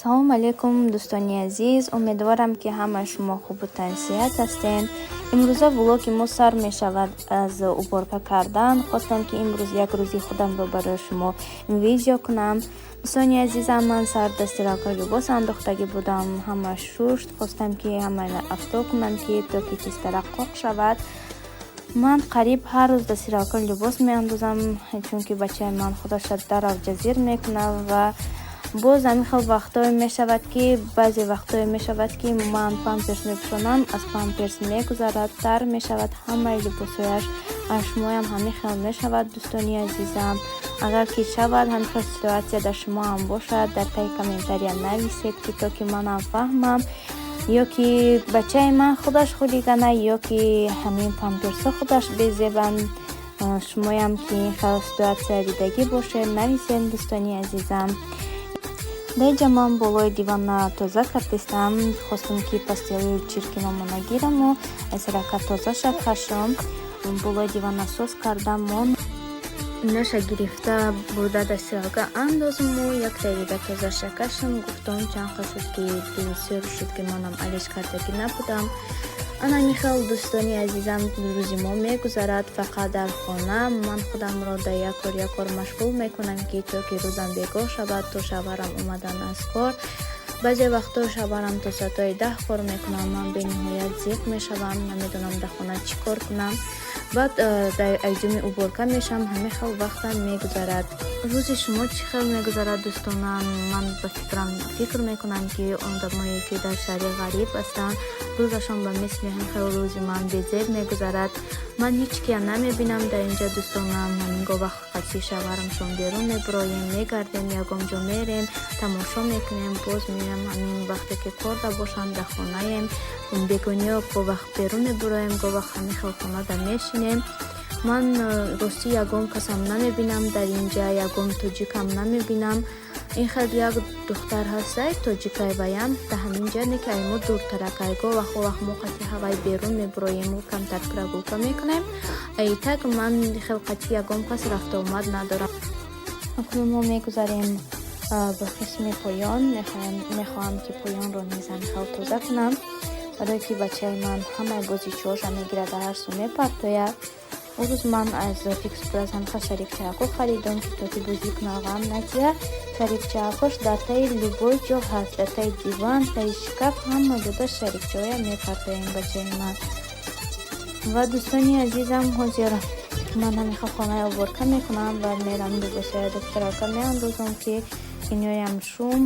салому алейкум дӯстони азиз, умедворам ки ҳама шумо хубу тансиҳат ҳастед. имрӯза влоги мо сар мешавад аз уборка кардан. хостам ки имрӯз як рӯзи худамро барои шумо видео кунам. дӯстони азизам, ман сар дастиралка либос андохтагӣ будам, ҳама шушт. хостам ки ҳама афто кунам ки то ки тистара қоқ шавад. ман қариб ҳар рӯз дастиралка либос меандозам, чунки бачаи ман худаша дарав ҷазир мекунад ва боз ҳамин хел вақтое мешавад ки баъзе вақтое мешавад ки ман памперс мепӯшонам, аз памперс мегузарад, тар мешавад, ҳамаи либосҳояш ашмоям ҳамин хел мешавад. дӯстони азизам, агар ки шавад ҳамин хел ситуатсия дар шумо ҳам бошад, дар таги комментария нависед ки то ки манам фаҳмам ё ки бачаи ман худаш хулигана ё ки ҳамин памперсҳо худаш безебанд. шумоям ки ин хел ситуатсия дидагӣ бошед, нависед дӯстони азизам. Деҷа ман болои дивана тоза кардистам. хостам ки пастели чиркиномо нагираму эсрака тоза шад ҳашом. болои дивана соз кардаму ноша гирифта бурда дастиралка андозму як дақиқа тоза шакашам. гуфтам чанд хел шуд ки бисёр шуд ки манам алиш кардагӣ набудам. анами хел дӯстони азизам, рӯзи мо мегузарад фақат дар хона. ман худамро дар як кор машғул мекунам ки то ки рӯзам бегоҳ шавад, то шаварам омадан аз кор. баъзе вақтҳо шаварам то соатҳои 10 кор мекунам. ман бениҳоят зиқ мешавам, намедонам дар хона чӣ кор кунам. баъд дар айҷоми уборка мешавам, ҳамин хел вақтам мегузарад. рӯзи шумо чӣ хел мегузарад дӯстонам? ман ба фикр мекунам ки одамое ки дар шаҳри ғариб ҳастанд, рӯзашон ба мисли ҳамин хел рӯзи ман безеб мегузарад. ман ҳеҷ кия намебинам дар инҷа дӯстонам. ҳамин гоҳ вақт қачи шаварамшон берун мебироем, мегардем, ягон ҷо мерем, тамошо мекунем, боз меем. ҳамин вақте ки корда бошанд дар хонаем, бегониҳо по вақт берун мебироем, гоҳ вақт ҳамин хел хонада мешинем. ман рости ягон касам намебинам дар инҷа, ягон тоҷикам намебинам. ин хел як духтар ҳастай, тоҷикай ваям да ҳаминҷа не ки аймо дуртаракай. гоҳ вақт мо қати ҳавай берун мебироем, камтар прогулка мекунем. ай так ман хел қати ягон пас рафта омад надорам. акнун мо мегузарем ба қисми поён. мехоҳам ки поёнро низ ҳамин хел тоза кунам, барое ки бачаи ман ҳамаи бозичиҳоша мегирад дар ҳар су мепартояд. рӯз ман аз фикс плас ҳамиха шарикчаҳако харидам ки то ки бозӣ кунам ғам натия. шарикчаҳакош дар таи любой ҷо ҳаст, дар таи диван, таи шкаф, ҳама ҷода шарикчаҳоя мепартояд бачаи ман. ва дӯстони азизам, ҳозир ман ҳамиха хонаи уборка мекунам ва мерам либосҳои дастиралка меандозам ки киноям шум.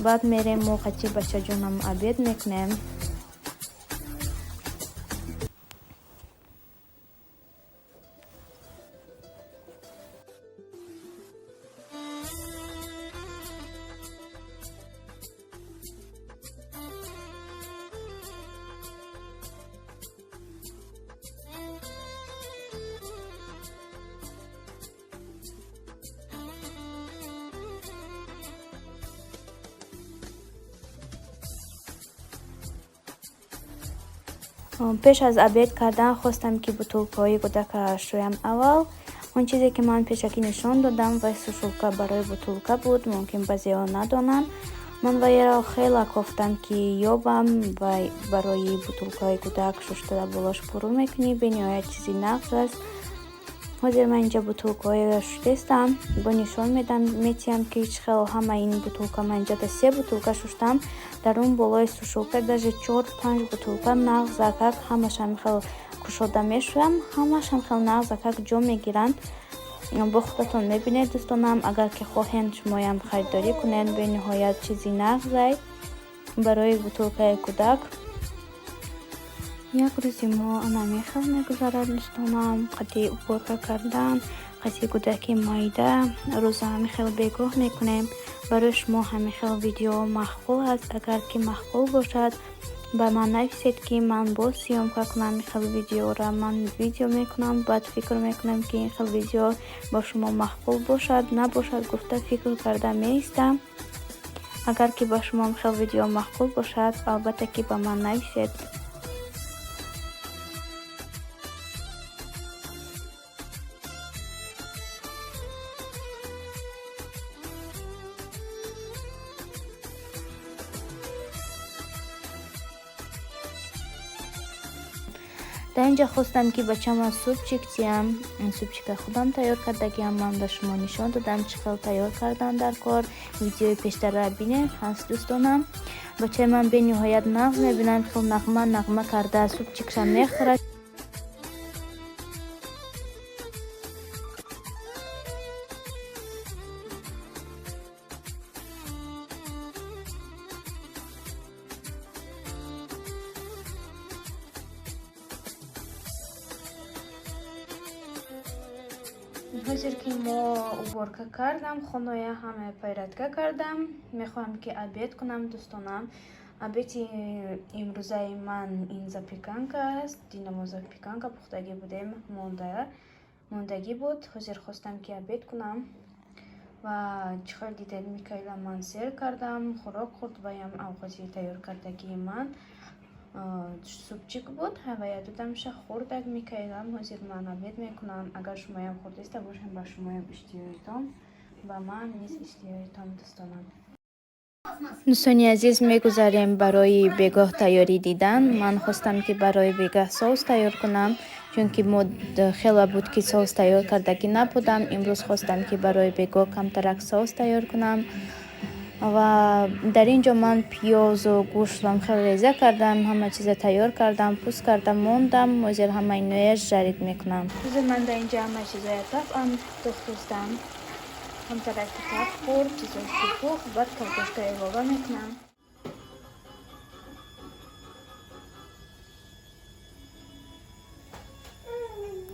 баъд мерем мо қати бачаҷонам обед мекунем. пеш аз обед кардан хостам ки бутулкаҳои кӯдака шӯям. аввал он чизе ки ман пешакӣ нишон додам вай сушулка барои бутулка буд. мумкин баъзеҳо надонанд. ман вайро хеле кофтам ки ёбам. вай барои бутулкаҳои кӯдак шуштада болош пурӯ мекунӣ. бениҳоят чизи нағз аст. ҳозир ман инҷа бутулкаҳои шуштестам. бо нишон метиҳам ки чӣ хел ҳама ин бутулка. ман инҷа 3 бутулка шуштам. дар он болои сушулка даже 4-5 бутулка нағз акак. ҳамаш ҳамин хел кушода мешӯям. ҳамаш ҳамин хел нағз акак ҷо мегиранд. бо худатон мебинед дӯстонам. агар ки хоҳед шумоям харидорӣ кунед, бениҳоят чизи нағзай барои бутулкаи кӯдак. як рӯзи мо ҳамин хел мегузарад дӯстонам. қати уборка кардан, қати кӯдаки майда. рӯза ҳамин хел бегоҳ мекунем. барои шумо ҳамин хел видео махқул аст. агар ки махқул бошад, ба ман нависед ки ман боз сиёмка кунам ин хел видеора. ман видео мекунам, баъд фикр мекунам ки ин хел видео ба шумо махқул бошад набошад, гуфта фикр карда меистам. агар ки ба шумо ин хел видео махқул бошад, албатта ки ба ман нависед. در اینجا خواستم که بچه‌م سوپچیک تیم این سوپچیک خودم تیار کردگیم من به شما نشان دادم چقدر تیار کردن در کار. ویدیوی پیشتر را بینید هست دوستانم. بچه من به نهایت مغز میبینن خیلی نغمه کرده سوپچیکش میخوره. حاضر که ما уборка کردم خانه همه پیرتگاه کردم. میخوام که обед کنم دوستانم. обед امروزه من این запеканка است. دینمو запеканка پختگی بودیم موندگی بود. حاضر خواستم که обед کنم و چقدر دیدید میکایلا من سیر کردم خوراک خورد و هم آغازی تیار کردگی من سوپچیک بود. هوای دادم شه خوردک میکایلم. حاضر من обед میکنم. اگر شما هم خوردیسته باشین با شما هم اشتیایتان و من نیز اشتیایتان دوستانم. دوستانی عزیز میگذاریم برای بگاه تیاری دیدن. من خواستم که برای بگاه سس تیار کنم چون که خیلی بود که سس تیار کردگی نبودم. امروز خواستم که برای بگاه کمترک سس تیار کنم و در اینجا من پیاز و گوشت هم خیلی ریزه کردم. همه چیز تیار کردم پوست کردم موندم. حاضر همه اینویش جارید میکنم. حاضر من در اینجا همه چیزای تفعم دختوستم هم ترک تف خورد چیزای سپوخ بعد کلکشت ایواغا میکنم.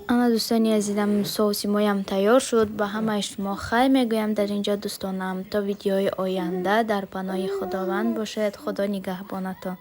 اما دوستانی عزیزم سوسی مایم تیار شد. به همه شما خیر میگویم در اینجا دوستانم. تا ویدیوهای آینده در پناه خداوند باشد. خدا نگهبانتان.